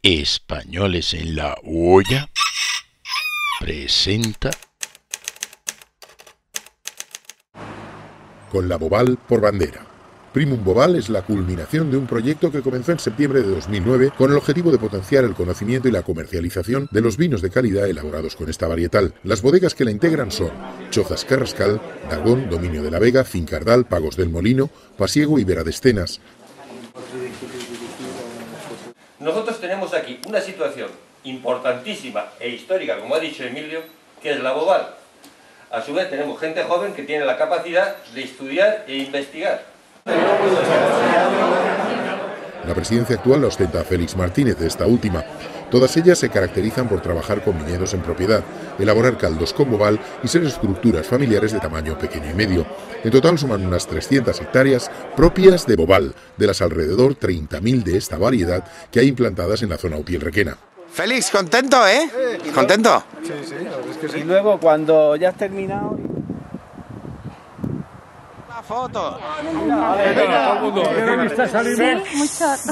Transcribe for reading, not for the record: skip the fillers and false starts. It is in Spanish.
Españoles en la Olla presenta Con la Boval por bandera. Primum Boval es la culminación de un proyecto que comenzó en septiembre de 2009 con el objetivo de potenciar el conocimiento y la comercialización de los vinos de calidad elaborados con esta varietal. Las bodegas que la integran son Chozas Carrascal, Dagón, Dominio de la Vega, Fincardal, Pagos del Molino, Pasiego y Vera de Escenas. Nosotros tenemos aquí una situación importantísima e histórica, como ha dicho Emilio, que es la Boval. A su vez tenemos gente joven que tiene la capacidad de estudiar e investigar. La presidencia actual la ostenta Félix Martínez, de esta última. Todas ellas se caracterizan por trabajar con viñedos en propiedad, elaborar caldos con Boval y ser estructuras familiares de tamaño pequeño y medio. En total suman unas 300 hectáreas propias de Boval, de las alrededor 30.000 de esta variedad que hay implantadas en la zona utiel-requena. Félix, contento, ¿eh? ¿Contento? Sí, la verdad es que sí. Y luego, cuando ya has terminado... La foto. Venga, todo el mundo. Sí, muchas.